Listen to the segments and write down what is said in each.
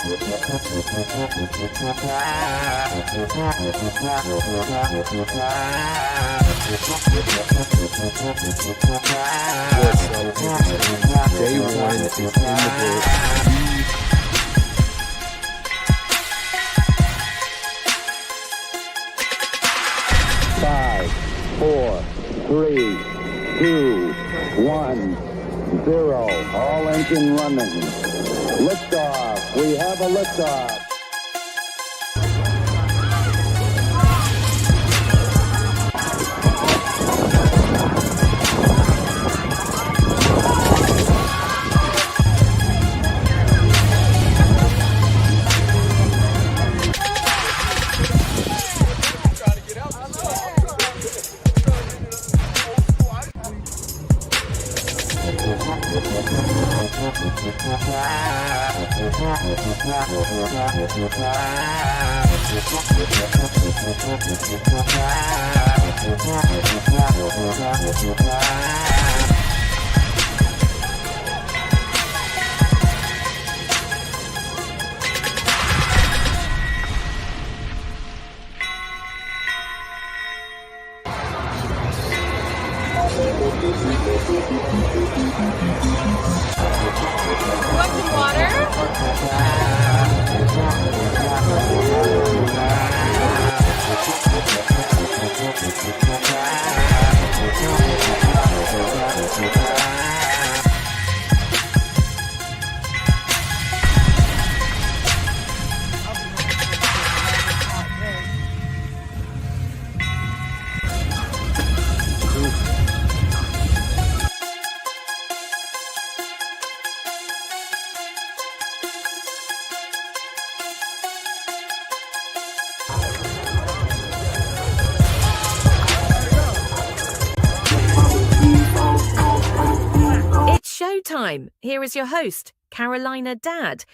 Day one is in the books. 5, 4, 3, 2, 1, 0. All engine running. Liftoff. We have a liftoff. Want some water? It's showtime. Here is your host, Carolina Dad.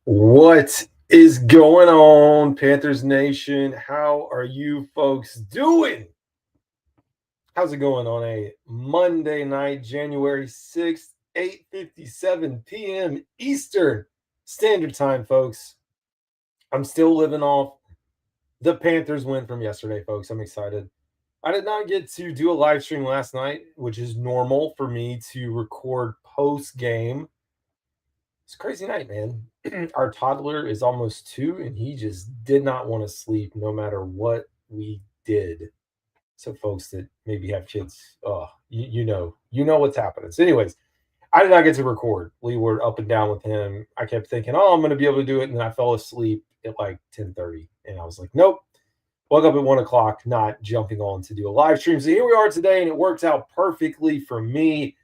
What is going on, Panthers Nation? How are you folks doing? How's it going on a Monday night, January 6th, 8:57 p.m. Eastern Standard Time, folks? I'm still living off the Panthers win from yesterday, folks. I'm excited. I did not get to do a live stream last night, which is normal for me to record post-game. It's a crazy night, man. Our toddler is almost 2, and he just did not want to sleep no matter what we did. So folks that maybe have kids, you know what's happening. So anyways, I did not get to record. We were up and down with him. I kept thinking, I'm going to be able to do it. And then I fell asleep at like 10:30. And I was like, nope. Woke up at 1 o'clock, not jumping on to do a live stream. So here we are today, and it works out perfectly for me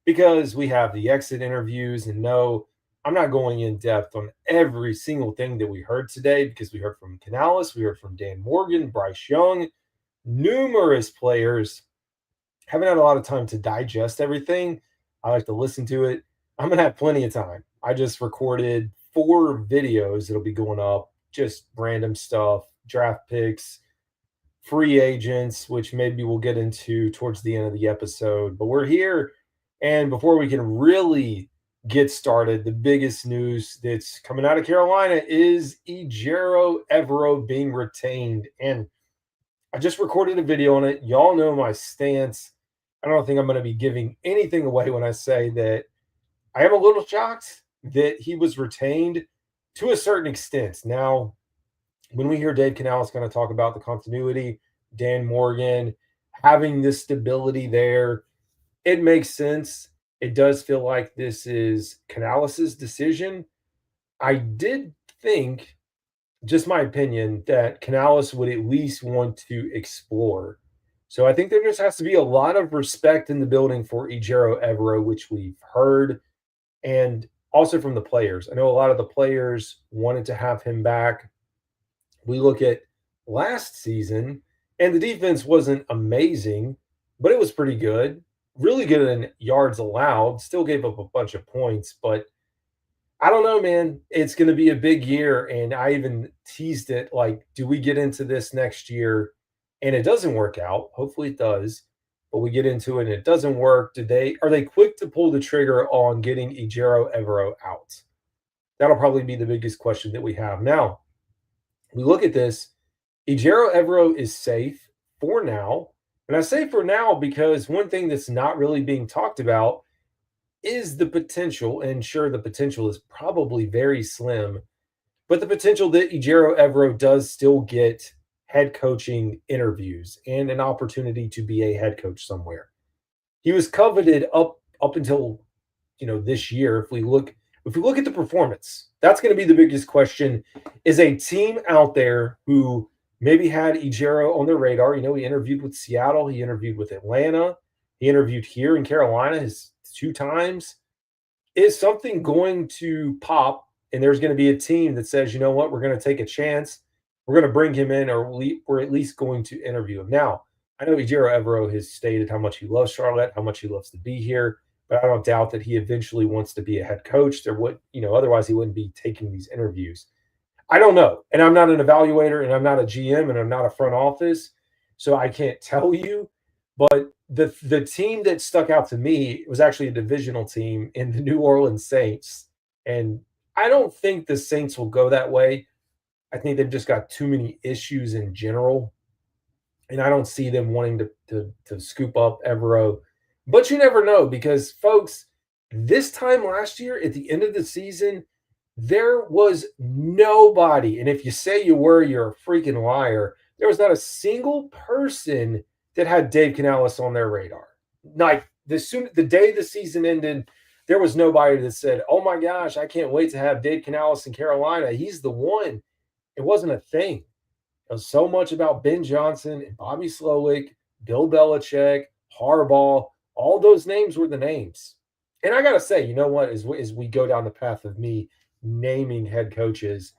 because we have the exit interviews. And no, I'm not going in depth on every single thing that we heard today because we heard from Canales, we heard from Dan Morgan, Bryce Young, numerous players. Haven't had a lot of time to digest everything. I like to listen to it. I'm going to have plenty of time. I just recorded 4 videos that'll be going up, just random stuff, draft picks, free agents, which maybe we'll get into towards the end of the episode. But we're here, and before we can really get started, the biggest news that's coming out of Carolina is Ejiro Evero being retained. And I just recorded a video on it. Y'all know my stance. I don't think I'm going to be giving anything away when I say that I am a little shocked that he was retained to a certain extent. Now, when we hear Dave Canales kind of talk about the continuity, Dan Morgan having this stability there, it makes sense. It does feel like this is Canales' decision. I did think, just my opinion, that Canales would at least want to explore. So I think there just has to be a lot of respect in the building for Ejiro Evero, which we've heard, and also from the players. I know a lot of the players wanted to have him back. We look at last season, and the defense wasn't amazing, but it was pretty good. Really good in yards allowed. Still gave up a bunch of points, but I don't know, man. It's going to be a big year, and I even teased it like, do we get into this next year and it doesn't work out? Hopefully it does. but we get into it and it doesn't work. Are they quick to pull the trigger on getting Ejiro Evero out? That'll probably be the biggest question that we have. Now, we look at this. Ejiro Evero is safe for now. And I say for now because one thing that's not really being talked about is the potential, and sure, the potential is probably very slim, but the potential that Ejiro Evero does still get head coaching interviews and an opportunity to be a head coach somewhere. He was coveted up until this year. If we look at the performance, that's going to be the biggest question. Is a team out there who maybe had Ejiro on their radar? He interviewed with Seattle, he interviewed with Atlanta, he interviewed here in Carolina his 2 times. Is something going to pop? And there's going to be a team that says, you know what, we're going to take a chance. We're going to bring him in, or we're at least going to interview him. Now, I know Ejiro Evero has stated how much he loves Charlotte, how much he loves to be here, but I don't doubt that he eventually wants to be a head coach. Otherwise he wouldn't be taking these interviews. I don't know. And I'm not an evaluator, and I'm not a GM, and I'm not a front office, so I can't tell you. But the team that stuck out to me was actually a divisional team in the New Orleans Saints. And I don't think the Saints will go that way. I think they've just got too many issues in general. And I don't see them wanting to scoop up Evero. But you never know, because, folks, this time last year at the end of the season, there was nobody. And if you say you were, you're a freaking liar. There was not a single person that had Dave Canales on their radar. Like, the day the season ended, there was nobody that said, oh my gosh, I can't wait to have Dave Canales in Carolina. He's the one. It wasn't a thing. It was so much about Ben Johnson and Bobby Slowick, Bill Belichick, Harbaugh. All those names were the names. And I got to say, you know what, as we go down the path of me naming head coaches,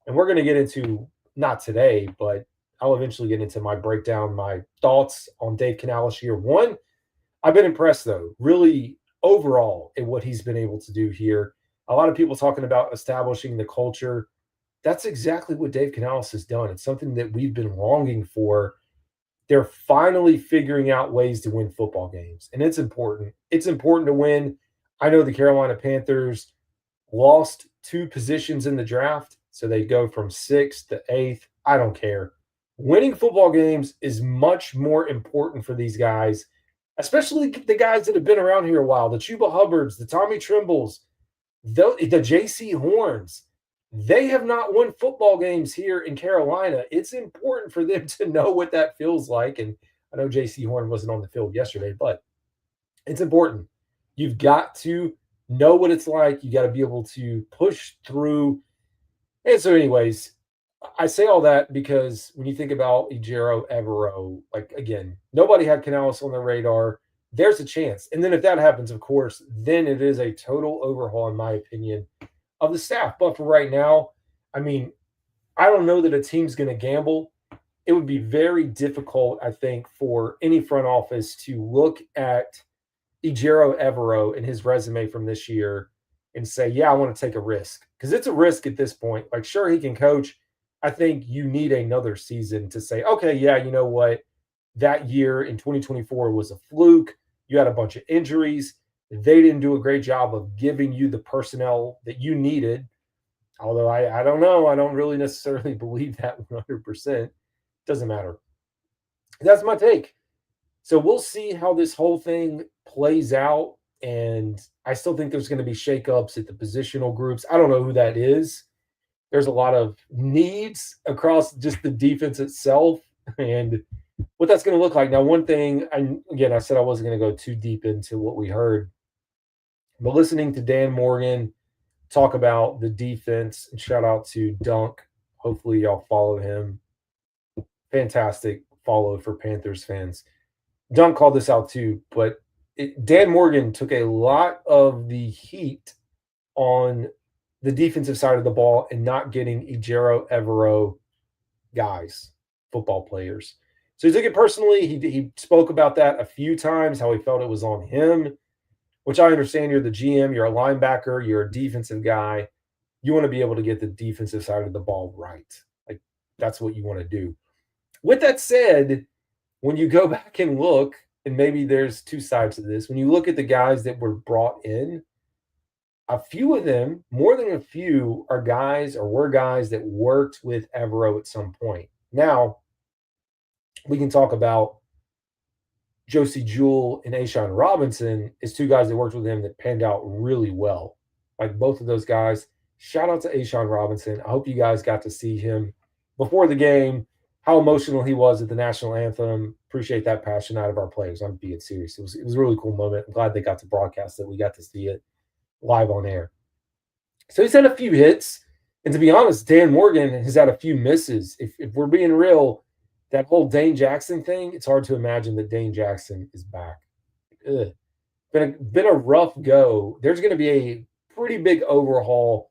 and we're going to get into, not today, but I'll eventually get into my breakdown, my thoughts on Dave Canales year 1. I've been impressed, though, really overall at what he's been able to do here. A lot of people talking about establishing the culture. That's exactly what Dave Canales has done. It's something that we've been longing for. They're finally figuring out ways to win football games, and it's important. It's important to win. I know the Carolina Panthers lost 2 positions in the draft, so they go from 6th to 8th. I don't care. Winning football games is much more important for these guys, especially the guys that have been around here a while, the Chuba Hubbards, the Tommy Trimbles, the J.C. Horns. They have not won football games here in Carolina. It's important for them to know what that feels like. And I know J.C. Horn wasn't on the field yesterday, but it's important. You've got to know what it's like. You got to be able to push through. And so anyways, I say all that because when you think about Ejiro Evero, like, again, nobody had Canales on their radar. There's a chance. And then if that happens, of course, then it is a total overhaul, in my opinion, of the staff. But for right now, I mean, I don't know that a team's going to gamble. It would be very difficult, I think, for any front office to look at Ejiro Evero and his resume from this year and say, yeah, I want to take a risk. Because it's a risk at this point. Like, sure, he can coach. I think you need another season to say, okay, yeah, you know what? That year in 2024 was a fluke. You had a bunch of injuries. They didn't do a great job of giving you the personnel that you needed. Although I don't know. I don't really necessarily believe that 100%. Doesn't matter. That's my take. So we'll see how this whole thing plays out. And I still think there's going to be shakeups at the positional groups. I don't know who that is. There's a lot of needs across just the defense itself and what that's going to look like. Now, one thing, I said I wasn't going to go too deep into what we heard, but listening to Dan Morgan talk about the defense, and shout out to Dunk. Hopefully y'all follow him. Fantastic follow for Panthers fans. Dunk called this out too, but Dan Morgan took a lot of the heat on the defensive side of the ball and not getting Ejiro Evero guys, football players. So he took it personally. He spoke about that a few times, how he felt it was on him, which I understand. You're the GM, you're a linebacker, you're a defensive guy. You want to be able to get the defensive side of the ball right. Like, that's what you want to do. With that said, when you go back and look and maybe there's two sides to this. When you look at the guys that were brought in, a few of them, more than a few, are guys or were guys that worked with Evero at some point. Now, we can talk about Josie Jewell and Ashawn Robinson as two guys that worked with him that panned out really well. Like both of those guys. Shout out to Ashawn Robinson. I hope you guys got to see him before the game, how emotional he was at the national anthem. Appreciate that passion out of our players. I'm being serious. It was a really cool moment. I'm glad they got to broadcast it. We got to see it live on air. So he's had a few hits. And to be honest, Dan Morgan has had a few misses. If we're being real, that whole Dane Jackson thing, it's hard to imagine that Dane Jackson is back. Ugh. Been a rough go. There's going to be a pretty big overhaul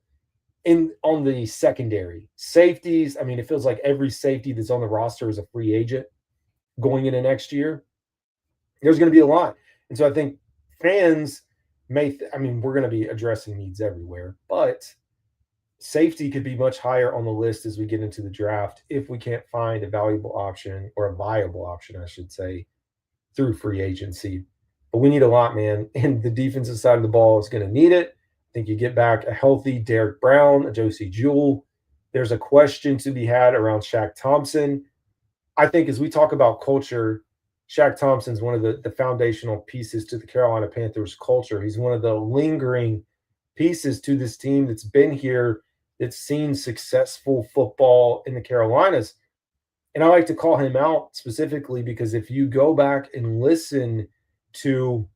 on the secondary. Safeties, I mean, it feels like every safety that's on the roster is a free agent going into next year. There's going to be a lot. And so I think fans we're going to be addressing needs everywhere, but safety could be much higher on the list as we get into the draft if we can't find a valuable option, or a viable option, I should say, through free agency. But we need a lot, man. And the defensive side of the ball is going to need it. I think you get back a healthy Derek Brown, a Josie Jewell. There's a question to be had around Shaq Thompson. I think as we talk about culture, Shaq Thompson's one of the foundational pieces to the Carolina Panthers culture. He's one of the lingering pieces to this team that's been here, that's seen successful football in the Carolinas. And I like to call him out specifically because if you go back and listen to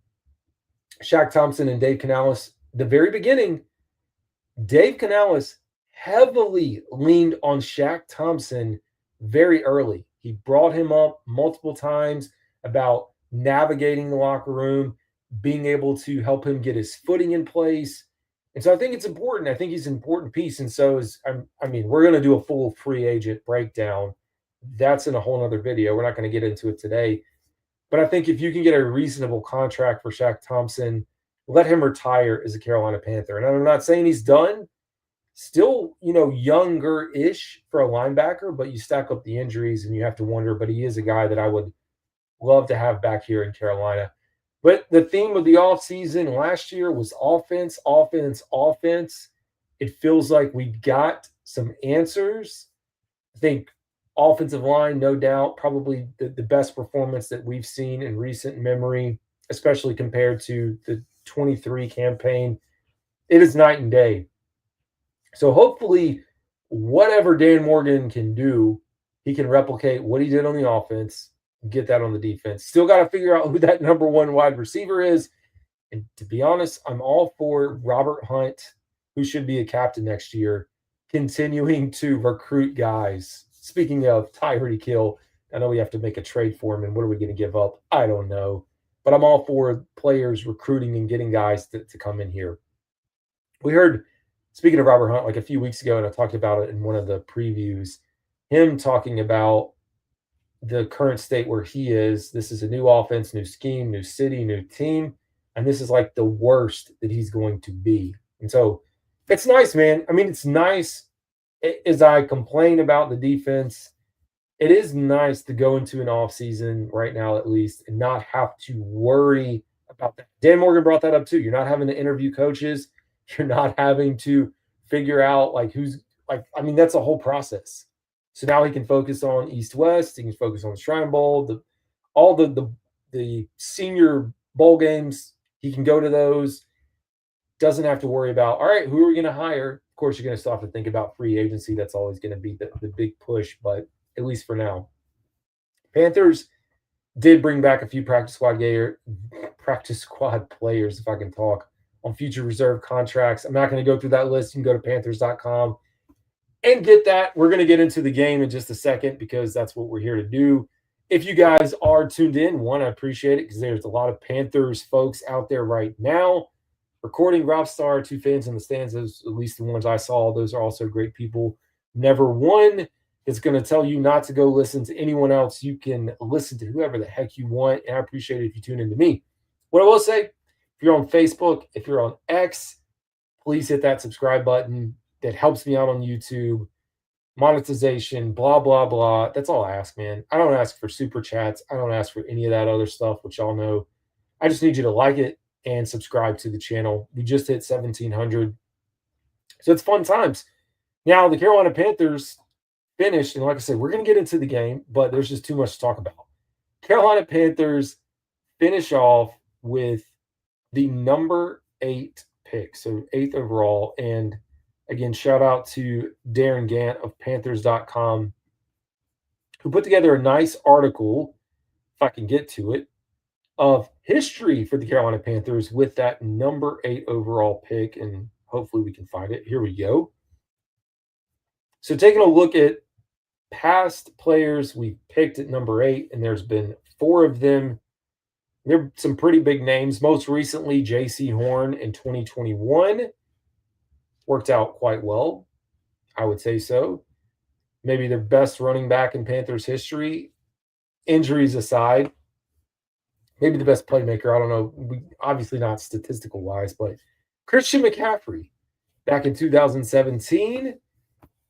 Shaq Thompson and Dave Canales, the very beginning, Dave Canales heavily leaned on Shaq Thompson very early. He brought him up multiple times about navigating the locker room, being able to help him get his footing in place. And so I think it's important. I think he's an important piece. And so we're going to do a full free agent breakdown. That's in a whole other video. We're not going to get into it today. But I think if you can get a reasonable contract for Shaq Thompson, let him retire as a Carolina Panther. And I'm not saying he's done. Still, younger-ish for a linebacker, but you stack up the injuries and you have to wonder. But he is a guy that I would love to have back here in Carolina. But the theme of the offseason last year was offense, offense, offense. It feels like we got some answers. I think offensive line, no doubt, probably the best performance that we've seen in recent memory, especially compared to the 23 campaign. It is night and day. So hopefully whatever Dan Morgan can do, he can replicate what he did on the offense, get that on the defense. Still got to figure out who that number one wide receiver is. And to be honest, I'm all for Robert Hunt, who should be a captain next year, continuing to recruit guys. Speaking of Tyreek Hill, I know we have to make a trade for him, and what are we going to give up? I don't know. But I'm all for players recruiting and getting guys to come in here. We heard, speaking of Robert Hunt, like a few weeks ago, and I talked about it in one of the previews, him talking about the current state where he is. This is a new offense, new scheme, new city, new team. And this is like the worst that he's going to be. And so it's nice, man. I mean, it's nice as I complain about the defense. It is nice to go into an offseason right now, at least, and not have to worry about that. Dan Morgan brought that up too. You're not having to interview coaches. You're not having to figure out that's a whole process. So now he can focus on East-West. He can focus on the Shrine Bowl, all the senior bowl games. He can go to those. Doesn't have to worry about, all right, who are we going to hire? Of course, you're going to still have to think about free agency. That's always going to be the big push, but at least for now. Panthers did bring back a few practice squad players, if I can talk, on future reserve contracts. I'm not going to go through that list. You can go to Panthers.com and get that. We're going to get into the game in just a second because that's what we're here to do. If you guys are tuned in, I appreciate it because there's a lot of Panthers folks out there right now. Recording Rob Starr, 2 fans in the stands, those, at least the ones I saw, those are also great people. Never one is going to tell you not to go listen to anyone else. You can listen to whoever the heck you want, and I appreciate it if you tune in to me. What I will say, if you're on Facebook, if you're on X, please hit that subscribe button. That helps me out on YouTube. monetization, blah, blah, blah. That's all I ask, man. I don't ask for super chats. I don't ask for any of that other stuff, which y'all know. I just need you to like it and subscribe to the channel. We just hit 1,700. So it's fun times. Now, the Carolina Panthers finished, and like I said, we're going to get into the game, but there's just too much to talk about. Carolina Panthers finish off with the number 8 pick, so 8th overall. And again, shout out to Darren Gant of Panthers.com, who put together a nice article, if I can get to it, of history for the Carolina Panthers with that number 8 overall pick. And hopefully we can find it. Here we go. So taking a look at past players we picked at number 8, and there's been 4 of them. They're some pretty big names. Most recently, J.C. Horn in 2021. Worked out quite well, I would say so. Maybe their best running back in Panthers history. Injuries aside, maybe the best playmaker. I don't know. Obviously not statistical-wise, but Christian McCaffrey back in 2017.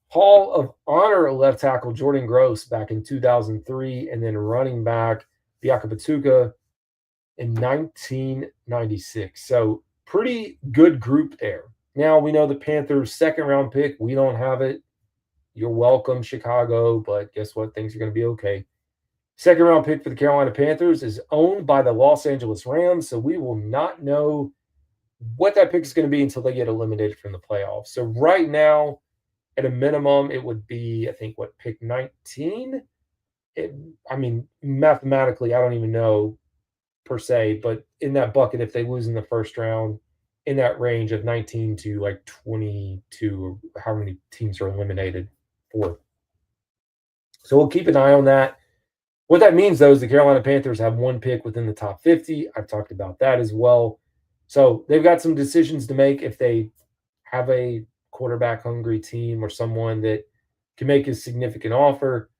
Hall of Honor left tackle Jordan Gross back in 2003, and then running back Biaka Batuka in 1996. So pretty good group there. Now we know the Panthers' second-round pick. We don't have it. You're welcome, Chicago, but guess what? Things are going to be okay. Second-round pick for the Carolina Panthers is owned by the Los Angeles Rams, so we will not know what that pick is going to be until they get eliminated from the playoffs. So right now, at a minimum, it would be, I think, pick 19? Mathematically, I don't even know per se, but in that bucket, if they lose in the first round, in that range of 19 to 22, or how many teams are eliminated for. So we'll keep an eye on that. What that means, though, is the Carolina Panthers have 1 pick within the top 50. I've talked about that as well. So they've got some decisions to make if they have a quarterback-hungry team or someone that can make a significant offer.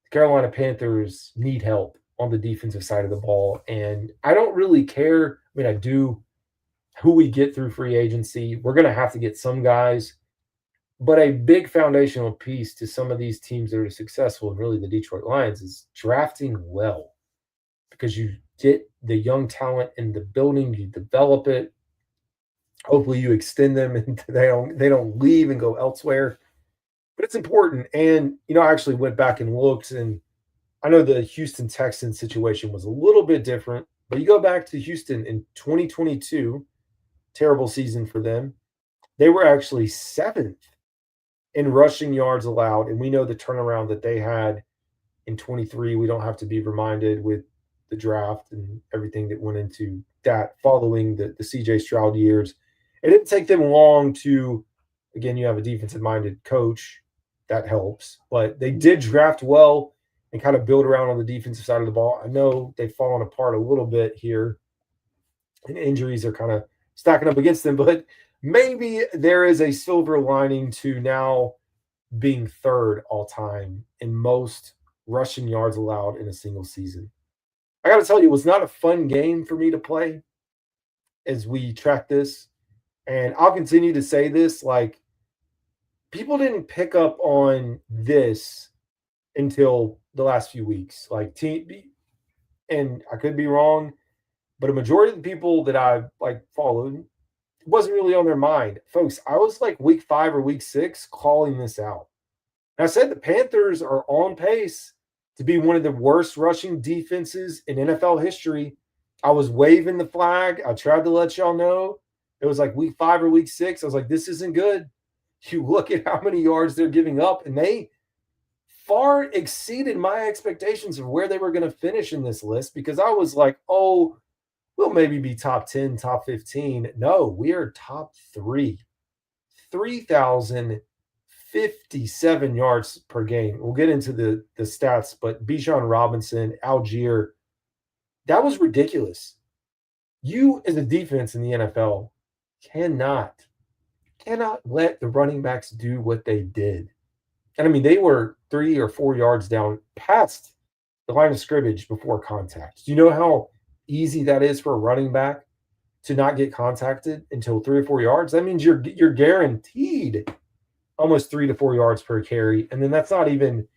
The Carolina Panthers need help on the defensive side of the ball, and I don't really care. I do who we get through free agency. We're going to have to get some guys, but a big foundational piece to some of these teams that are successful, and really the Detroit Lions, is drafting well, because you get the young talent in the building, you develop it. Hopefully you extend them and they don't leave and go elsewhere. But it's important. And, I actually went back and looked, and I know the Houston Texans situation was a little bit different, but you go back to Houston in 2022, terrible season for them. They were actually 7th in rushing yards allowed, and we know the turnaround that they had in 23. We don't have to be reminded with the draft and everything that went into that following the C.J. Stroud years. It didn't take them long to, again, you have a defensive-minded coach. That helps. But they did draft well and kind of build around on the defensive side of the ball. I know they've fallen apart a little bit here, and injuries are kind of stacking up against them. But maybe there is a silver lining to now being 3rd all-time in most rushing yards allowed in a single season. I got to tell you, it was not a fun game for me to play as we track this. And I'll continue to say this, people didn't pick up on this until the last few weeks. And I could be wrong, but a majority of the people that I followed, it wasn't really on their mind. Folks, I was week 5 or week 6 calling this out. And I said the Panthers are on pace to be one of the worst rushing defenses in NFL history. I was waving the flag. I tried to let y'all know. It was week 5 or week 6. I was this isn't good. You look at how many yards they're giving up, and they far exceeded my expectations of where they were going to finish in this list, because I was we'll maybe be top 10, top 15. No, we are top 3. 3,057 yards per game. We'll get into the stats, but Bijan Robinson, Algier, that was ridiculous. You, as a defense in the NFL, cannot let the running backs do what they did. And they were 3 or 4 yards down past the line of scrimmage before contact. Do you know how easy that is for a running back to not get contacted until 3 or 4 yards? That means you're guaranteed almost 3 to 4 yards per carry. And then that's not even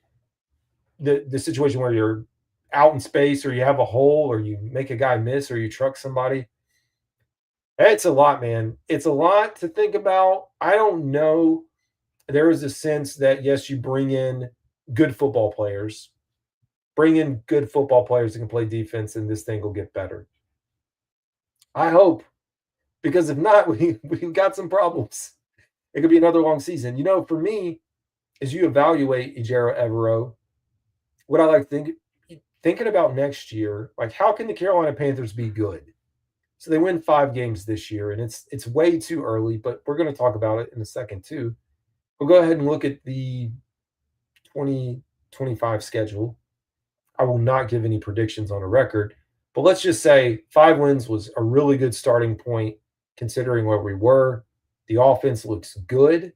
the situation where you're out in space or you have a hole or you make a guy miss or you truck somebody. It's a lot, man. It's a lot to think about. I don't know. There is a sense that, yes, you bring in good football players. Bring in good football players that can play defense, and this thing will get better. I hope, because if not, we've got some problems. It could be another long season. For me, as you evaluate Ejiro Evero, what I like thinking about next year, like how can the Carolina Panthers be good? So they win 5 games this year, and it's way too early, but we're going to talk about it in a second too. We'll go ahead and look at the 2025 schedule. I will not give any predictions on a record, but let's just say 5 wins was a really good starting point considering where we were. The offense looks good.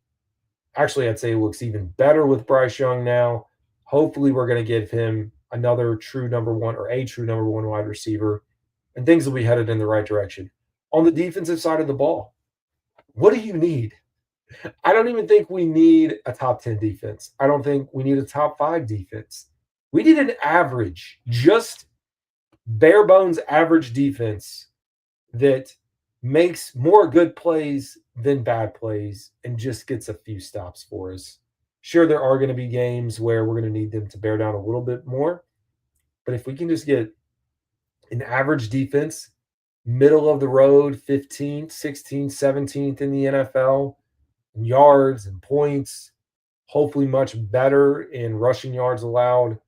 Actually, I'd say it looks even better with Bryce Young now. Hopefully, we're going to give him another true number one or a true number one wide receiver, and things will be headed in the right direction. On the defensive side of the ball, what do you need? I don't even think we need a top 10 defense. I don't think we need a top 5 defense. We need an average, just bare bones average defense that makes more good plays than bad plays and just gets a few stops for us. Sure, there are going to be games where we're going to need them to bear down a little bit more, but if we can just get an average defense, middle of the road, 15th, 16th, 17th in the NFL, in yards and points, hopefully much better in rushing yards allowed,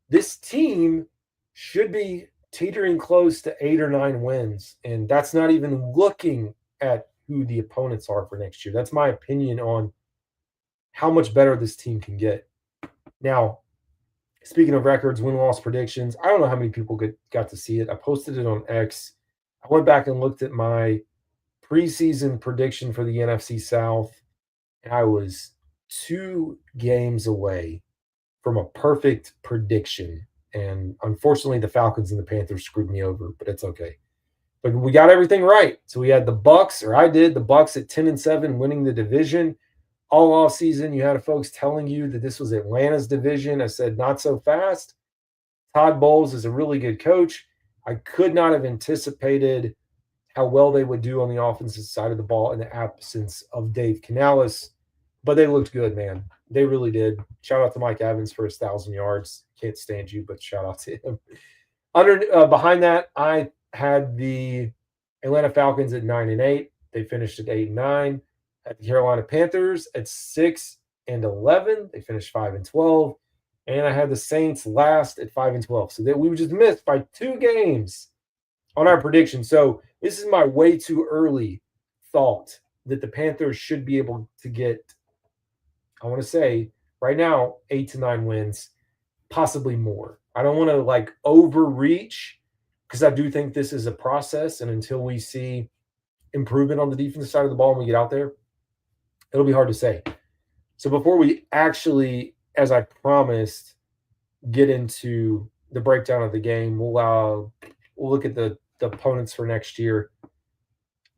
this team should be teetering close to 8 or 9 wins. And that's not even looking at who the opponents are for next year. That's my opinion on how much better this team can get. Now, speaking of records, win-loss predictions, I don't know how many people got to see it. I posted it on X. I went back and looked at my preseason prediction for the NFC South, and I was 2 games away from a perfect prediction. And unfortunately, the Falcons and the Panthers screwed me over, but it's okay. But we got everything right. So we had the Bucks, or I did, the Bucks at 10-7 winning the division. All off season, you had folks telling you that this was Atlanta's division. I said, not so fast. Todd Bowles is a really good coach. I could not have anticipated how well they would do on the offensive side of the ball in the absence of Dave Canales. But they looked good, man. They really did. Shout out to Mike Evans for his 1,000 yards. Can't stand you, but shout out to him. Behind that, I had the Atlanta Falcons at 9-8. They finished at 8-9. At the Carolina Panthers at 6-11. They finished 5-12. And I had the Saints last at 5-12. So that we just missed by 2 games on our prediction. So this is my way too early thought that the Panthers should be able to get, I want to say right now, 8 to 9 wins, possibly more. I don't want to overreach because I do think this is a process. And until we see improvement on the defensive side of the ball when we get out there, it'll be hard to say. So before we actually, as I promised, get into the breakdown of the game, we'll look at the opponents for next year.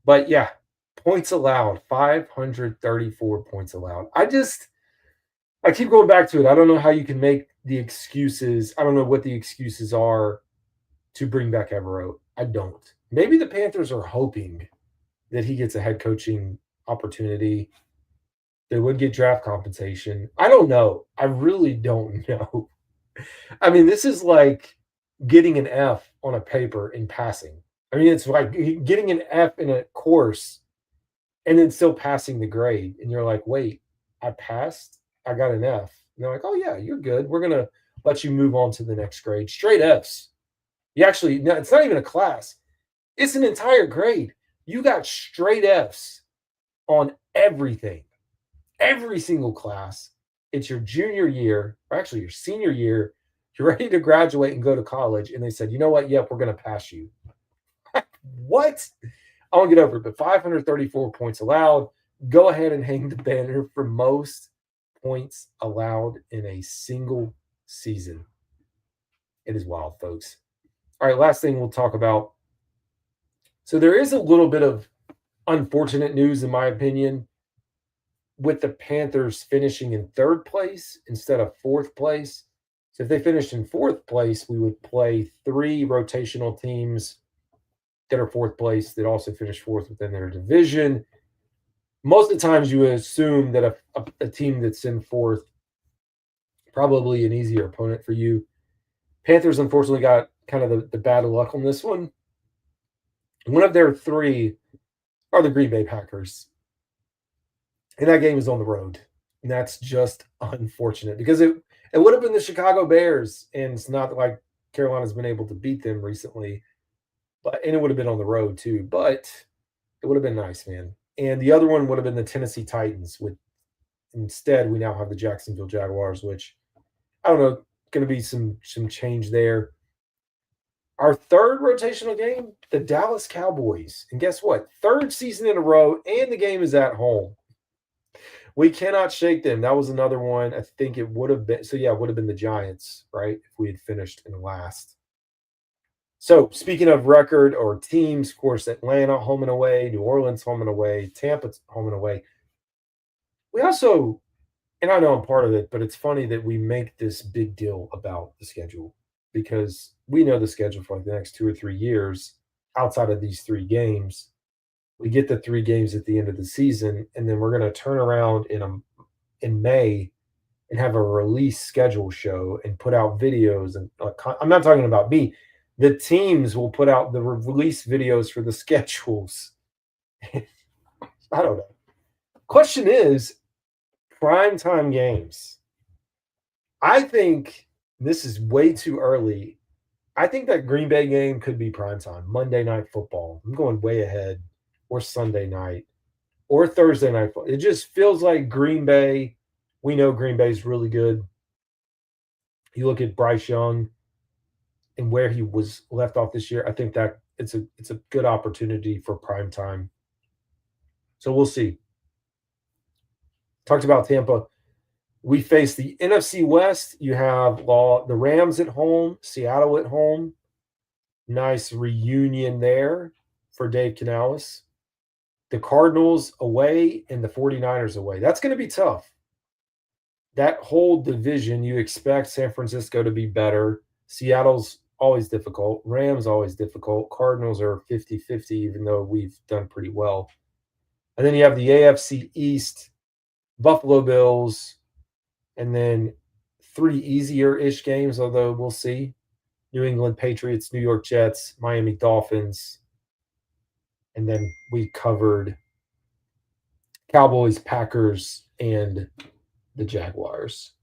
But yeah, points allowed, 534 points allowed. I keep going back to it. I don't know how you can make the excuses. I don't know what the excuses are to bring back Evero. I don't. Maybe the Panthers are hoping that he gets a head coaching opportunity. They would get draft compensation. I don't know. I really don't know. I mean, this is like getting an F on a paper in passing. I mean, it's like getting an F in a course and then still passing the grade. And you're like, wait, I passed? I got an F. And they're like, oh, yeah, you're good. We're going to let you move on to the next grade. Straight Fs. No, it's not even a class. It's an entire grade. You got straight Fs on everything. Every single class. It's your junior year, or actually your senior year. You're ready to graduate and go to college. And they said, you know what? Yep, we're going to pass you. What? I won't get over it, but 534 points allowed. Go ahead and hang the banner for most points allowed in a single season. It is wild, folks. All right, last thing we'll talk about. So there is a little bit of unfortunate news, in my opinion. with the Panthers finishing in third place instead of fourth place. So if they finished in fourth place, we would play 3 rotational teams that are fourth place that also finish fourth within their division. Most of the times you would assume that a team that's in fourth, probably an easier opponent for you. Panthers unfortunately got kind of the bad luck on this one. One of their 3 are the Green Bay Packers. And that game is on the road. And that's just unfortunate because it would have been the Chicago Bears. And it's not like Carolina's been able to beat them recently. And it would have been on the road too. But it would have been nice, man. And the other one would have been the Tennessee Titans. Instead, we now have the Jacksonville Jaguars, which, I don't know, going to be some change there. Our third rotational game, the Dallas Cowboys. And guess what? 3rd season in a row, and the game is at home. We cannot shake them. That was another one. I think it would have been. So, yeah, it would have been the Giants, right, if we had finished in last. So, speaking of record or teams, of course, Atlanta home and away, New Orleans home and away, Tampa home and away. We also, and I know I'm part of it, but it's funny that we make this big deal about the schedule because we know the schedule for like the next 2 or 3 years outside of these 3 games. We get the 3 games at the end of the season, and then we're going to turn around in May and have a release schedule show and put out videos. And I'm not talking about me. The teams will put out the release videos for the schedules. I don't know. Question is, primetime games. I think this is way too early. I think that Green Bay game could be primetime, Monday Night Football. I'm going way ahead, or Sunday night, or Thursday night. It just feels like Green Bay. We know Green Bay is really good. You look at Bryce Young and where he was left off this year. I think that it's a good opportunity for primetime. So we'll see. Talked about Tampa. We face the NFC West. You have the Rams at home, Seattle at home. Nice reunion there for Dave Canales. The Cardinals away and the 49ers away. That's going to be tough. That whole division, you expect San Francisco to be better. Seattle's always difficult. Rams always difficult. Cardinals are 50-50, even though we've done pretty well. And then you have the AFC East, Buffalo Bills, and then 3 easier-ish games, although we'll see. New England Patriots, New York Jets, Miami Dolphins. And then we covered Cowboys, Packers, and the Jaguars.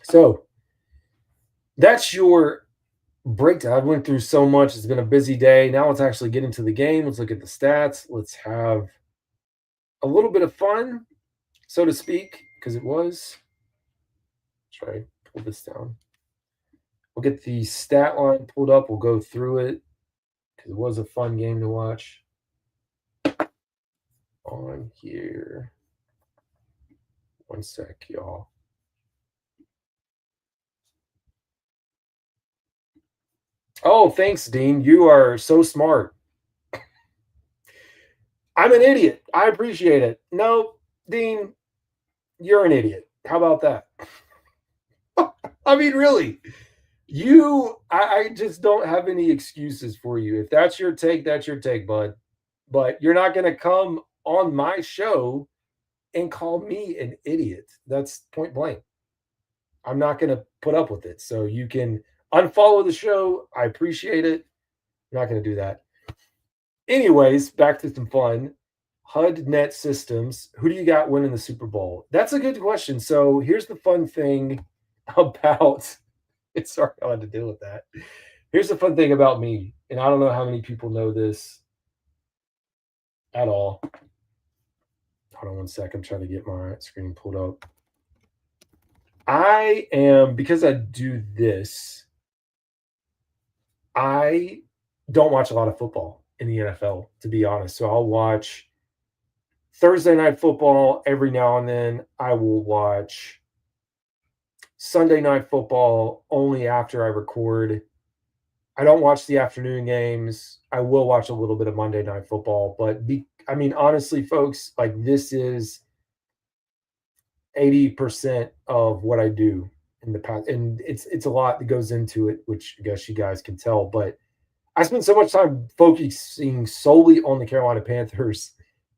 So that's your breakdown. I went through so much. It's been a busy day. Now let's actually get into the game. Let's look at the stats. Let's have a little bit of fun, so to speak, because it was. Try to pull this down. We'll get the stat line pulled up. We'll go through it because it was a fun game to watch. On here. One sec, y'all. Oh, thanks, Dean. You are so smart. I'm an idiot. I appreciate it. No, Dean, you're an idiot. How about that? I mean, really. I just don't have any excuses for you. If that's your take, bud. But you're not going to come on my show and call me an idiot. That's point blank. I'm not going to put up with it. So you can unfollow the show. I appreciate it. I'm not going to do that. Anyways, back to some fun. HUD Net Systems. Who do you got winning the Super Bowl? That's a good question. So here's the fun thing about – sorry I had to deal with that. Here's the fun thing about me, and I don't know how many people know this at all. Hold on one sec. I'm trying to get my screen pulled up. Because I do this, I don't watch a lot of football in the NFL, to be honest. So I'll watch Thursday Night Football every now and then. I will watch Sunday Night Football only after I record. I don't watch the afternoon games. I will watch a little bit of Monday Night Football, but I mean, honestly, folks, like this is 80% of what I do in the past. And it's a lot that goes into it, which I guess you guys can tell. But I spend so much time focusing solely on the Carolina Panthers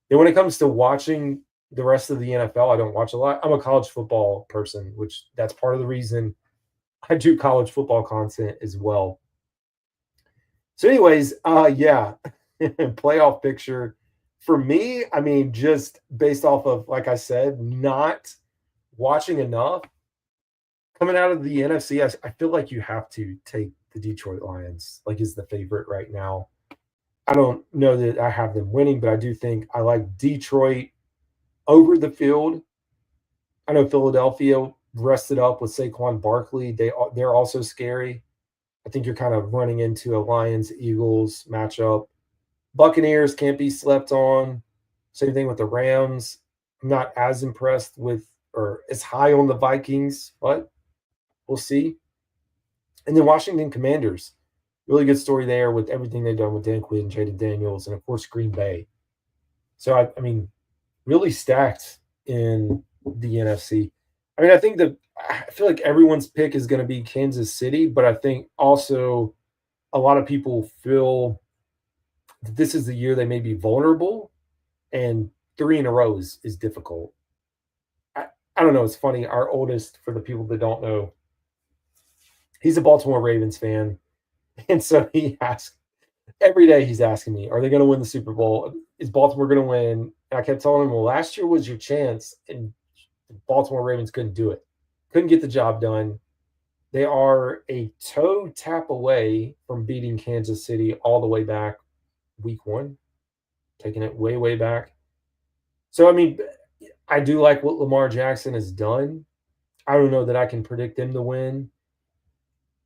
that when it comes to watching the rest of the NFL, I don't watch a lot. I'm a college football person, which that's part of the reason I do college football content as well. So, anyways, yeah, playoff picture for me. I mean, just based off of, like I said, not watching enough coming out of the NFC. I feel like you have to take the Detroit Lions, like is the favorite right now. I don't know that I have them winning, but I do think I like Detroit over the field. I know Philadelphia rested up with Saquon Barkley. They're also scary. I think you're kind of running into a Lions-Eagles matchup. Buccaneers can't be slept on. Same thing with the Rams. I'm not as impressed with or as high on the Vikings, but we'll see. And then Washington Commanders. Really good story there with everything they've done with Dan Quinn, Jaden Daniels, and of course Green Bay. So I mean, really stacked in the NFC. I mean, I feel like everyone's pick is going to be Kansas City, but I think also a lot of people feel that this is the year they may be vulnerable, and 3 in a row is difficult. I don't know. It's funny. Our oldest, for the people that don't know, he's a Baltimore Ravens fan. And so he asks every day, he's asking me, are they going to win the Super Bowl? Is Baltimore going to win? And I kept telling him, well, last year was your chance, and the Baltimore Ravens couldn't do it. Couldn't get the job done. They are a toe tap away from beating Kansas City all the way back week 1, taking it way, way back. So, I mean, I do like what Lamar Jackson has done. I don't know that I can predict them to win.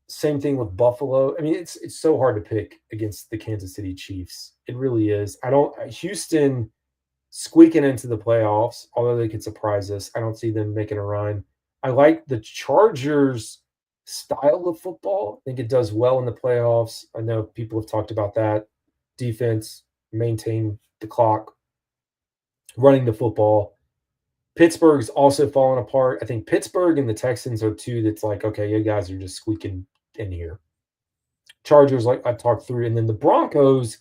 Same thing with Buffalo. I mean, it's so hard to pick against the Kansas City Chiefs. It really is. Houston squeaking into the playoffs, although they could surprise us. I don't see them making a run. I like the Chargers' style of football. I think it does well in the playoffs. I know people have talked about that. Defense, maintain the clock, running the football. Pittsburgh's also falling apart. I think Pittsburgh and the Texans are two that's like, okay, you guys are just squeaking in here. Chargers, like I talked through. And then the Broncos,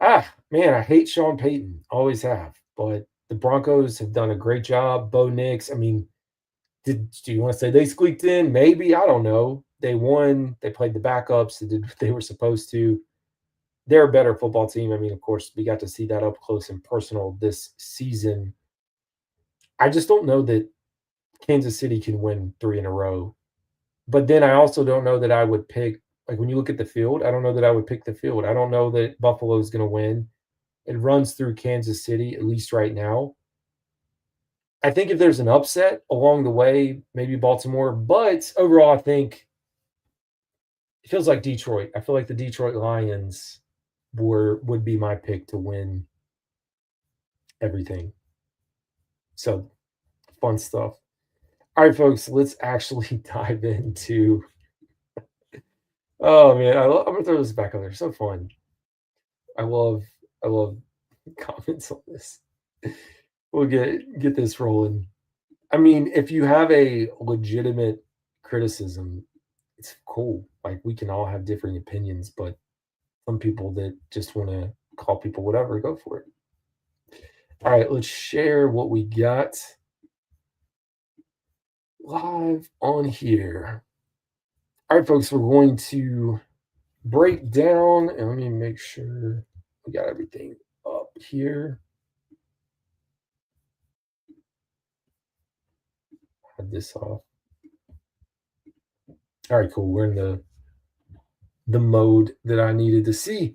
man, I hate Sean Payton. Always have. But the Broncos have done a great job. Bo Nix, I mean, do you want to say they squeaked in? Maybe. I don't know. They won. They played the backups. They did what they were supposed to. They're a better football team. I mean, of course, we got to see that up close and personal this season. I just don't know that Kansas City can win 3 in a row. But then I also don't know that I would pick, like when you look at the field, I don't know that I would pick the field. I don't know that Buffalo is going to win. It runs through Kansas City, at least right now. I think if there's an upset along the way, maybe Baltimore. But overall, I think it feels like Detroit. I feel like the Detroit Lions would be my pick to win everything. So, fun stuff. All right, folks, let's actually dive into oh, man, I'm going to throw this back on there. So fun. I love comments on this. We'll get this rolling. I mean, if you have a legitimate criticism, it's cool. Like, we can all have differing opinions, but some people that just want to call people whatever, go for it. All right, let's share what we got live on here. All right, folks, we're going to break down, and let me make sure we got everything up here. Had this off. All right, cool. We're in the mode that I needed to see.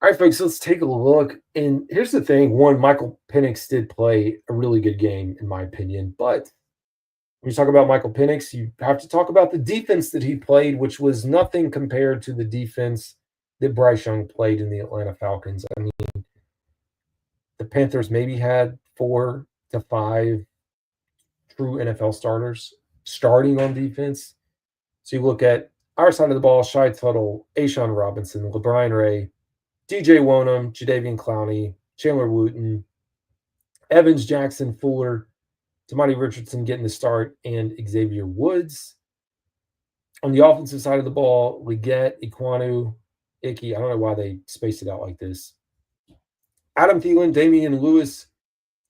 All right, folks, let's take a look. And here's the thing. One, Michael Penix did play a really good game, in my opinion. But when you talk about Michael Penix, you have to talk about the defense that he played, which was nothing compared to the defense that Bryce Young played in the Atlanta Falcons. I mean, the Panthers maybe had 4 to 5 true NFL starters starting on defense. So you look at our side of the ball, Shai Tuttle, A'Shawn Robinson, LeBron Ray, DJ Wonham, Jadeveon Clowney, Chandler Wooten, Evans, Jackson, Fuller, Tamati Richardson getting the start, and Xavier Woods. On the offensive side of the ball, Leggett, Iquanu, Icky. I don't know why they spaced it out like this. Adam Thielen, Damian Lewis,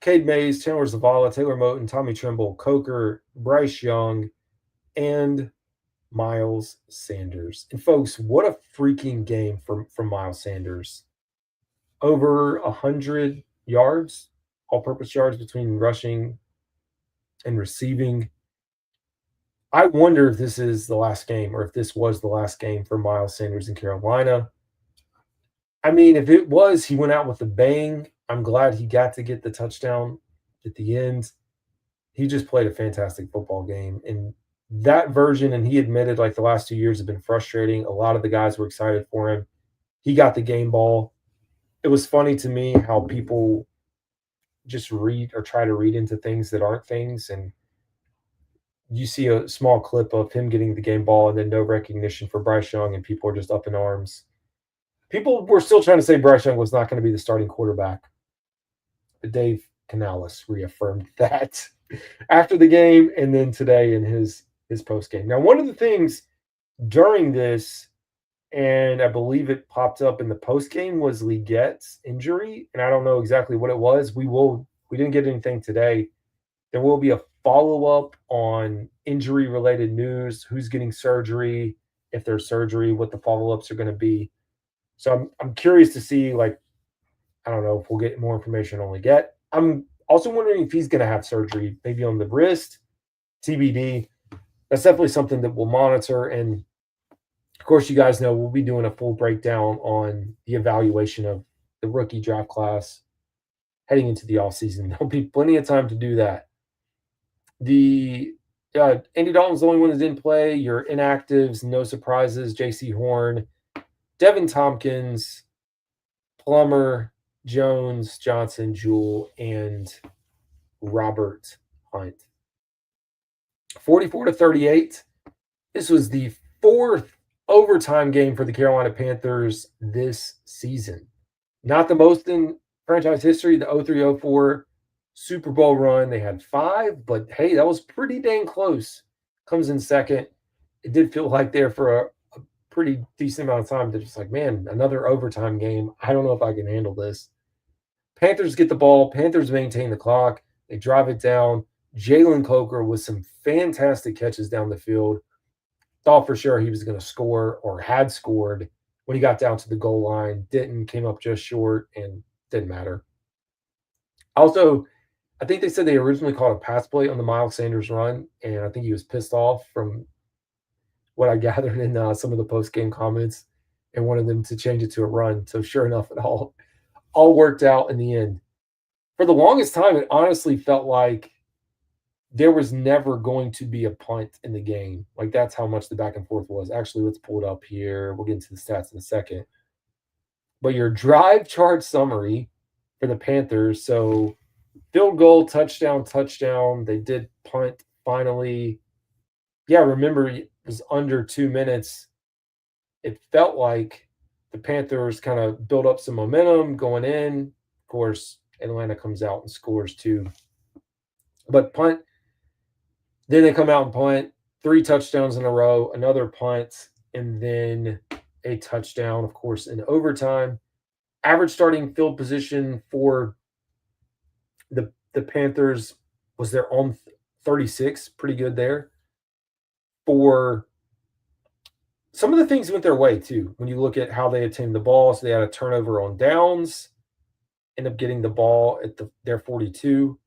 Cade Mays, Chandler Zavala, Taylor Moton, Tommy Trimble, Coker, Bryce Young, and Miles Sanders. And folks, what a freaking game from Miles Sanders. Over 100 yards, all-purpose yards between rushing and receiving. I wonder if this is the last game or if this was the last game for Miles Sanders in Carolina. I mean, if it was, he went out with a bang. I'm glad he got to get the touchdown at the end. He just played a fantastic football game. And that version, and he admitted like the last 2 years have been frustrating. A lot of the guys were excited for him. He got the game ball. It was funny to me how people just read or try to read into things that aren't things. And you see a small clip of him getting the game ball and then no recognition for Bryce Young, and people are just up in arms. People were still trying to say Bryce Young was not going to be the starting quarterback. But Dave Canales reaffirmed that after the game and then today in his post game. Now, one of the things during this, and I believe it popped up in the post game, was Leggett's injury, and I don't know exactly what it was. We didn't get anything today. There will be a follow-up on injury-related news, who's getting surgery, if there's surgery, what the follow-ups are going to be. So I'm curious to see, like, I don't know if we'll get more information on Leggett. I'm also wondering if he's going to have surgery, maybe on the wrist, TBD. That's definitely something that we'll monitor. And, of course, you guys know we'll be doing a full breakdown on the evaluation of the rookie draft class heading into the offseason. There'll be plenty of time to do that. Andy Dalton's the only one that didn't play. Your inactives, no surprises. J.C. Horn, Devin Tompkins, Plummer, Jones, Johnson, Jewell, and Robert Hunt. 44-38. This was the fourth overtime game for the Carolina Panthers this season. Not the most in franchise history. The 03-04 Super Bowl run, they had 5, but hey, that was pretty dang close. Comes in second. It did feel like there for a pretty decent amount of time. They're just like, man, another overtime game. I don't know if I can handle this. Panthers get the ball. Panthers maintain the clock. They drive it down. Jalen Coker with some fantastic catches down the field. Thought for sure he was going to score or had scored when he got down to the goal line. Didn't, came up just short, and didn't matter. Also, I think they said they originally called a pass play on the Miles Sanders run, and I think he was pissed off from what I gathered in some of the post-game comments and wanted them to change it to a run. So sure enough, it all worked out in the end. For the longest time, it honestly felt like there was never going to be a punt in the game. Like, that's how much the back and forth was. Actually, let's pull it up here. We'll get into the stats in a second. But your drive chart summary for the Panthers, so field goal, touchdown. They did punt finally. Yeah, remember, it was under 2 minutes. It felt like the Panthers kind of built up some momentum going in. Of course, Atlanta comes out and scores too. But punt, then they come out and punt. 3 touchdowns in a row, another punt, and then a touchdown, of course, in overtime. Average starting field position for the Panthers was their own 36. Pretty good there. For some of the things went their way, too, when you look at how they attained the ball. So they had a turnover on downs, end up getting the ball at their 42.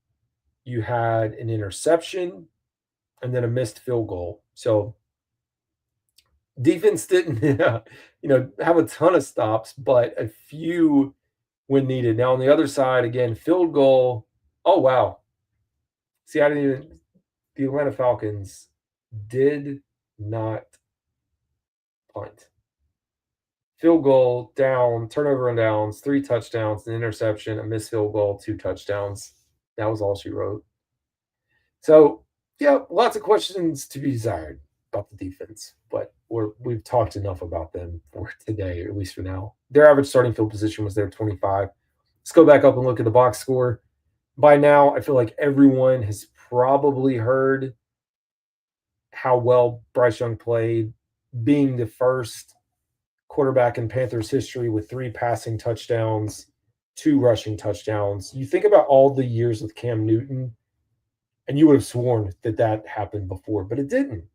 You had an interception and then a missed field goal. So defense didn't have a ton of stops, but a few when needed. Now, on the other side, again, field goal. Oh, wow. See, the Atlanta Falcons did not punt. Field goal, down, turnover on downs, 3 touchdowns, an interception, a missed field goal, 2 touchdowns. That was all she wrote. So, yeah, lots of questions to be desired about the defense, but we've talked enough about them for today, or at least for now. Their average starting field position was their 25. Let's go back up and look at the box score. By now, I feel like everyone has probably heard how well Bryce Young played, being the first quarterback in Panthers history with 3 passing touchdowns, 2 rushing touchdowns. You think about all the years with Cam Newton, and you would have sworn that happened before, but it didn't.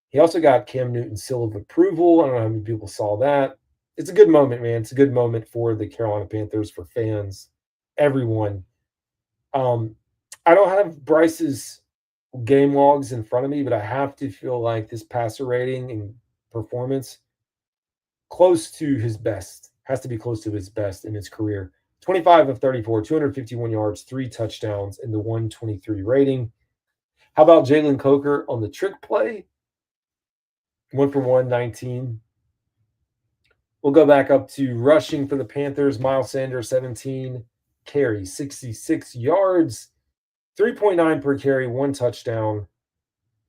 He also got Cam Newton's seal of approval. I don't know how many people saw that. It's a good moment, man. It's a good moment for the Carolina Panthers, for fans, everyone. I don't have Bryce's game logs in front of me, but I have to feel like this passer rating and performance close to his best, has to be close to his best in his career. 25 of 34, 251 yards, 3 touchdowns, and the 123 rating. How about Jalen Coker on the trick play? 1 for 1, 19. We'll go back up to rushing for the Panthers. Miles Sanders, 17 carries, 66 yards, 3.9 per carry, 1 touchdown.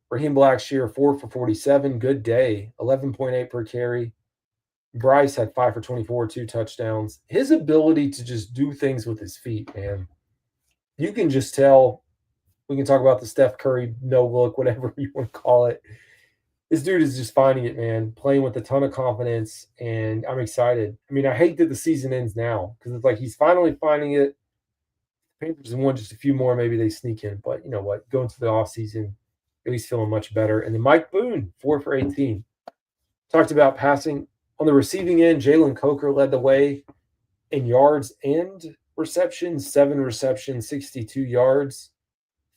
Raheem Blackshear, 4 for 47. Good day, 11.8 per carry. Bryce had 5 for 24, 2 touchdowns. His ability to just do things with his feet, man. You can just tell. We can talk about the Steph Curry no look, whatever you want to call it. This dude is just finding it, man, playing with a ton of confidence, and I'm excited. I mean, I hate that the season ends now because it's like he's finally finding it. The Panthers have won just a few more, maybe they sneak in, but you know what? Going to the offseason, at least feeling much better. And then Mike Boone, 4 for 18. Talked about passing. On the receiving end, Jalen Coker led the way in yards and receptions, 7 receptions, 62 yards.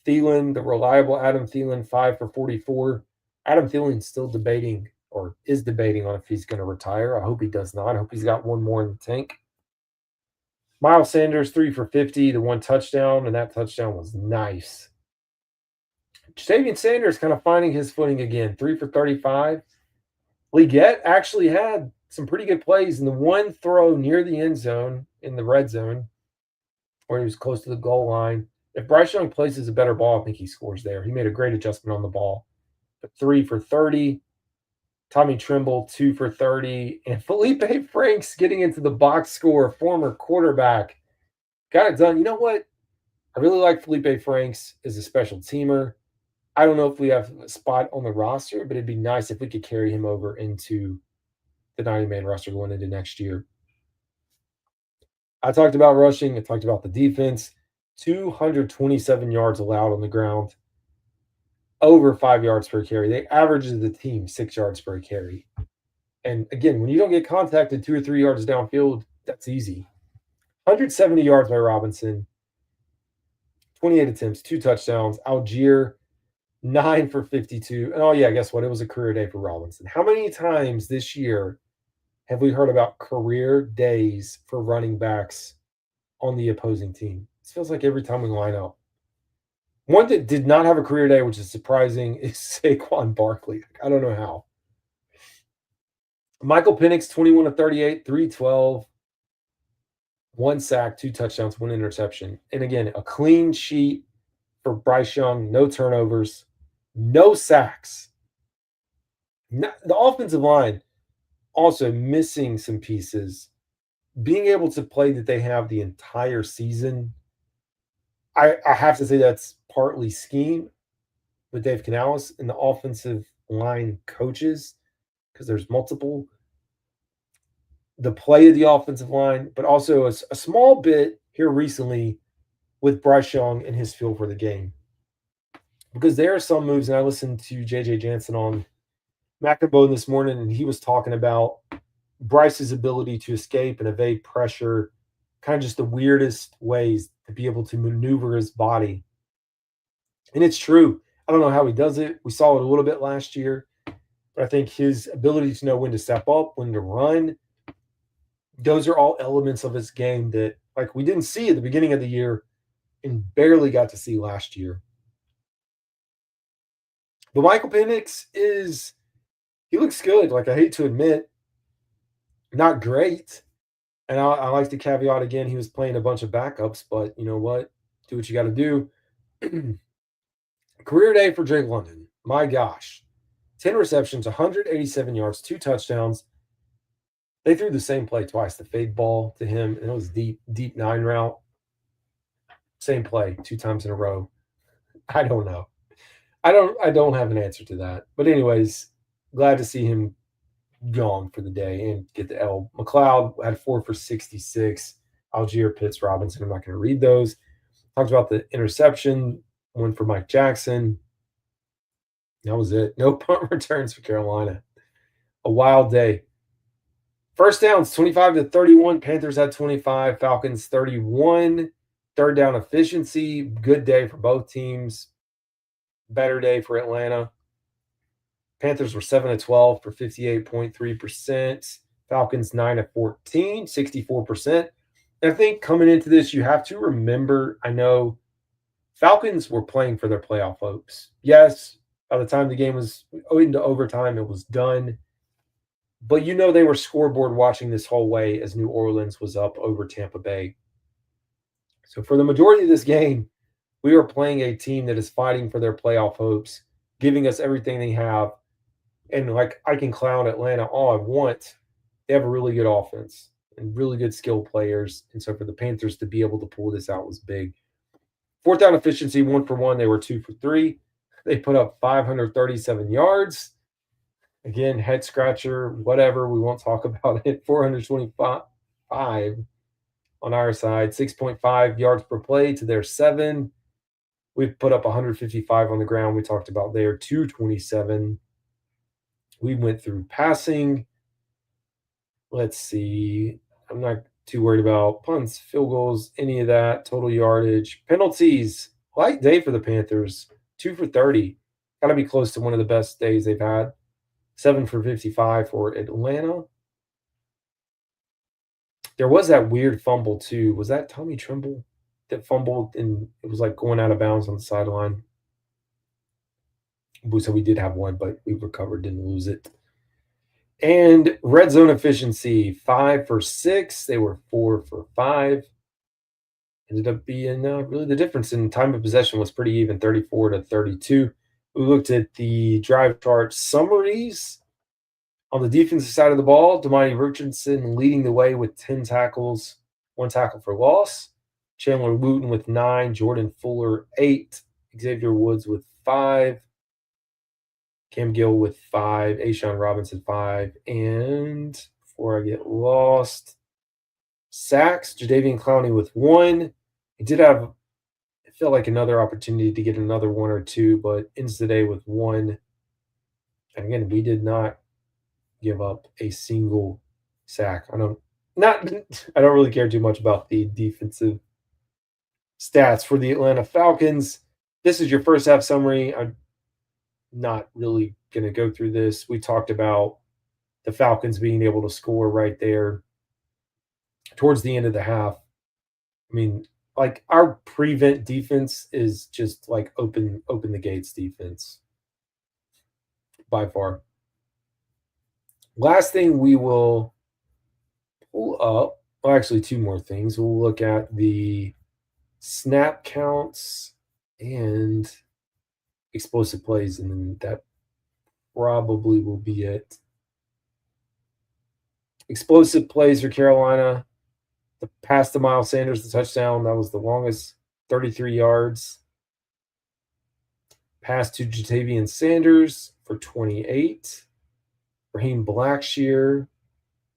Thielen, the reliable Adam Thielen, 5 for 44. Adam Thielen's still debating, or is debating, on if he's going to retire. I hope he does not. I hope he's got one more in the tank. Miles Sanders, 3 for 50, the 1 touchdown, and that touchdown was nice. Jatavian Sanders kind of finding his footing again, 3 for 35. Leggett actually had some pretty good plays in the one throw near the end zone in the red zone where he was close to the goal line. If Bryce Young places a better ball, I think he scores there. He made a great adjustment on the ball. But 3 for 30. Tommy Tremble, 2 for 30. And Felipe Franks getting into the box score, former quarterback. Got it done. You know what? I really like Felipe Franks as a special teamer. I don't know if we have a spot on the roster, but it'd be nice if we could carry him over into the 90-man roster going into next year. I talked about rushing. I talked about the defense. 227 yards allowed on the ground. Over 5 yards per carry. They average as the team 6 yards per carry. And again, when you don't get contacted 2 or 3 yards downfield, that's easy. 170 yards by Robinson. 28 attempts, 2 touchdowns. Algier, 9 for 52. And oh, yeah, guess what? It was a career day for Robinson. How many times this year have we heard about career days for running backs on the opposing team? It feels like every time we line up. One that did not have a career day, which is surprising, is Saquon Barkley. I don't know how. Michael Penix, 21 of 38, 312, 1 sack, 2 touchdowns, 1 interception. And again, a clean sheet for Bryce Young, no turnovers, no sacks. The offensive line also missing some pieces. Being able to play that they have the entire season, I have to say that's partly scheme with Dave Canales and the offensive line coaches, because there's multiple. The play of the offensive line, but also a small bit here recently with Bryce Young and his feel for the game. Because there are some moves, and I listened to J.J. Jansen on McIntyre this morning, and he was talking about Bryce's ability to escape and evade pressure, kind of just the weirdest ways to be able to maneuver his body. And it's true. I don't know how he does it. We saw it a little bit last year, but I think his ability to know when to step up, when to run, those are all elements of his game that, like, we didn't see at the beginning of the year and barely got to see last year. But Michael Penix he looks good. Like, I hate to admit, not great. And I like to caveat again, he was playing a bunch of backups, but you know what? Do what you got to do. Career day for Drake London. My gosh. 10 receptions, 187 yards, 2 touchdowns. They threw the same play twice, the fade ball to him, and it was deep 9 route. Same play 2 times in a row. I don't know. I don't have an answer to that. But anyways, glad to see him gone for the day and get the L. McLeod had 4 for 66. Algier, Pitts, Robinson. I'm not going to read those. Talked about the interception, one for Mike Jackson. That was it. No punt returns for Carolina. A wild day. First downs, 25-31. Panthers had 25. Falcons 31. Third down efficiency. Good day for both teams. Better day for Atlanta. Panthers were 7-12 for 58.3%. Falcons 9-14, 64%. And I think coming into this, you have to remember, I know Falcons were playing for their playoff hopes. Yes, by the time the game was into overtime, it was done. But you know they were scoreboard watching this whole way as New Orleans was up over Tampa Bay. So for the majority of this game, we are playing a team that is fighting for their playoff hopes, giving us everything they have. And like I can clown Atlanta all I want. They have a really good offense and really good skilled players. And so for the Panthers to be able to pull this out was big. Fourth down efficiency, 1 for 1. They were 2 for 3. They put up 537 yards. Again, head scratcher, whatever. We won't talk about it. 425 on our side. 6.5 yards per play to their 7. We've put up 155 on the ground. We talked about there. 227. We went through passing. Let's see. I'm not too worried about punts, field goals, any of that, total yardage. Penalties, light day for the Panthers, 2 for 30. Got to be close to one of the best days they've had. 7 for 55 for Atlanta. There was that weird fumble, too. Was that Tommy Tremble that fumbled and it was like going out of bounds on the sideline? So we did have one, but we recovered, didn't lose it. And red zone efficiency, 5 for 6. They were 4 for 5. Ended up being really the difference in time of possession was pretty even, 34-32. We looked at the drive chart summaries. On the defensive side of the ball, Damani Richardson leading the way with 10 tackles, 1 tackle for loss. Chandler Wooten with 9, Jordan Fuller 8, Xavier Woods with 5. Cam Gill with 5, A'Shawn Robinson 5, and before I get lost, sacks, Jadeveon Clowney with 1. He did have, it felt like another opportunity to get another 1 or 2, but ends the day with 1. And again, we did not give up a single sack. I don't really care too much about the defensive stats for the Atlanta Falcons. This is your first half summary. I'm not really going to go through this. We talked about the Falcons being able to score right there towards the end of the half. I mean, like our prevent defense is just like open the gates defense by far. Last thing we will pull up, well, actually 2 more things. We'll look at the snap counts and explosive plays, and then that probably will be it. Explosive plays for Carolina. The pass to Miles Sanders, the touchdown, that was the longest, 33 yards. Pass to Jatavian Sanders for 28. Raheem Blackshear,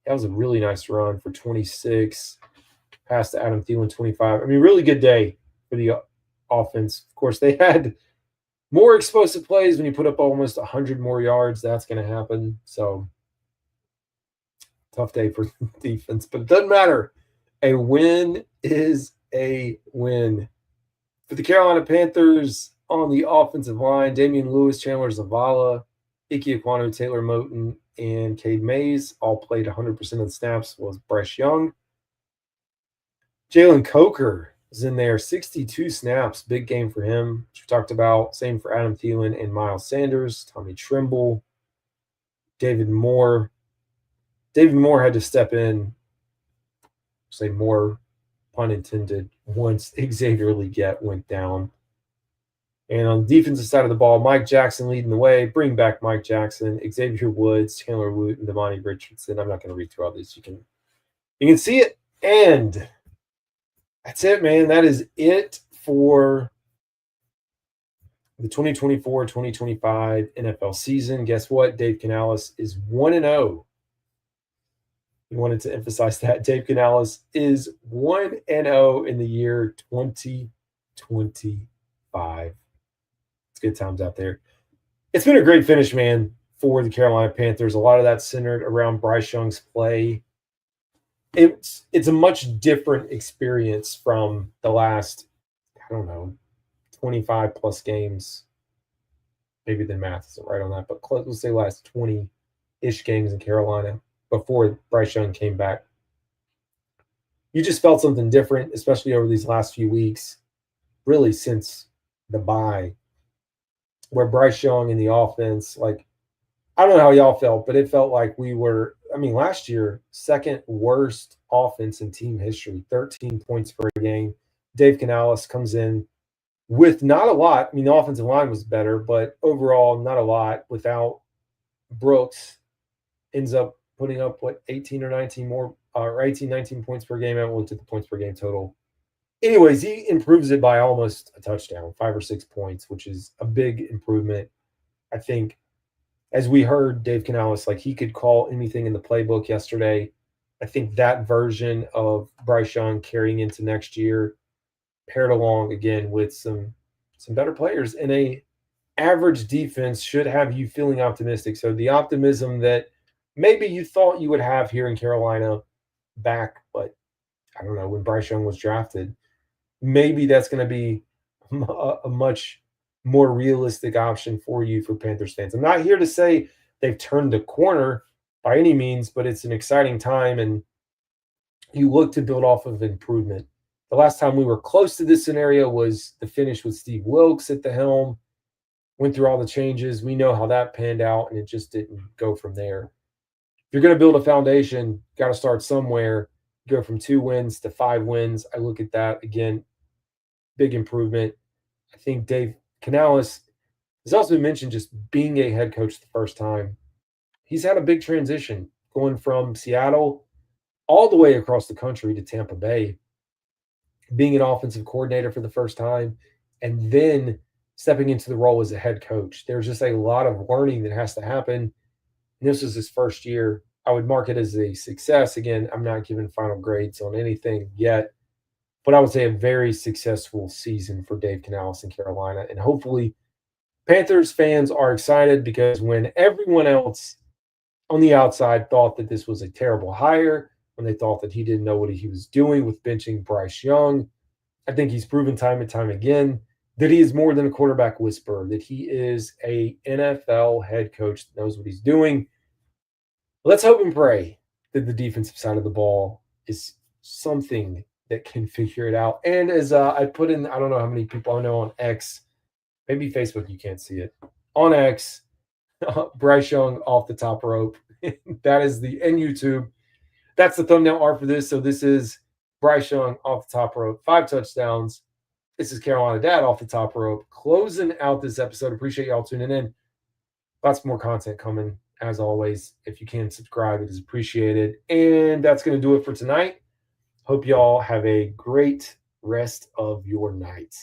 that was a really nice run for 26. Pass to Adam Thielen, 25. I mean, really good day for the offense. Of course, they had more explosive plays when you put up almost 100 more yards. That's going to happen. So, tough day for defense. But it doesn't matter. A win is a win. For the Carolina Panthers on the offensive line, Damian Lewis, Chandler Zavala, Ike Ekwonu, Taylor Moton, and Cade Mays all played 100% of the snaps. Was Bryce Young. Jalen Coker is in there, 62 snaps. Big game for him, which we talked about. Same for Adam Thielen and Miles Sanders, Tommy Tremble, David Moore. David Moore had to step in, say more, pun intended, once Xavier Legette went down. And on the defensive side of the ball, Mike Jackson leading the way. Bring back Mike Jackson, Xavier Woods, Chandler Woot, and Damani Richardson. I'm not going to read through all these. You can see it. And that's it, man. That is it for the 2024-2025 NFL season. Guess what? Dave Canales is 1-0. We wanted to emphasize that. Dave Canales is 1-0 in the year 2025. It's good times out there. It's been a great finish, man, for the Carolina Panthers. A lot of that centered around Bryce Young's play. It's a much different experience from the last, 25 plus games. Maybe the math isn't right on that, but let's say last 20-ish games in Carolina before Bryce Young came back. You just felt something different, especially over these last few weeks, really since the bye, where Bryce Young in the offense, I don't know how y'all felt, but it felt like we were, last year, second worst offense in team history, 13 points per game. Dave Canales comes in with not a lot. The offensive line was better, but overall, not a lot. Without Brooks, ends up putting up, 18 or 19 more, or 18, 19 points per game. I haven't looked at the points per game total. Anyways, he improves it by almost a touchdown, 5 or 6 points, which is a big improvement. I think, as we heard Dave Canales, he could call anything in the playbook yesterday. I think that version of Bryce Young carrying into next year, paired along again with some better players and a average defense, should have you feeling optimistic. So the optimism that maybe you thought you would have here in Carolina back, but I don't know, when Bryce Young was drafted, maybe that's going to be a much more realistic option for you for Panthers fans. I'm not here to say they've turned the corner by any means, but it's an exciting time, and you look to build off of improvement. The last time we were close to this scenario was the finish with Steve Wilkes at the helm. Went through all the changes. We know how that panned out, and it just didn't go from there. If you're going to build a foundation, got to start somewhere. Go from 2 wins to 5 wins. I look at that, again, big improvement. I think Dave Canales has also been mentioned just being a head coach the first time. He's had a big transition going from Seattle all the way across the country to Tampa Bay, being an offensive coordinator for the first time, and then stepping into the role as a head coach. There's just a lot of learning that has to happen. And this is his first year. I would mark it as a success. Again, I'm not giving final grades on anything yet, but I would say a very successful season for Dave Canales in Carolina. And hopefully Panthers fans are excited, because when everyone else on the outside thought that this was a terrible hire, when they thought that he didn't know what he was doing with benching Bryce Young, I think he's proven time and time again that he is more than a quarterback whisperer, that he is a NFL head coach that knows what he's doing. Let's hope and pray that the defensive side of the ball is something that can figure it out. And as I put in, I don't know how many people I know on X, maybe Facebook, you can't see it. On X, Bryce Young off the top rope. That is and YouTube. That's the thumbnail art for this. So this is Bryce Young off the top rope, 5 touchdowns. This is Carolina Dad off the top rope, closing out this episode. Appreciate y'all tuning in. Lots more content coming, as always. If you can subscribe, it is appreciated. And that's going to do it for tonight. Hope y'all have a great rest of your night.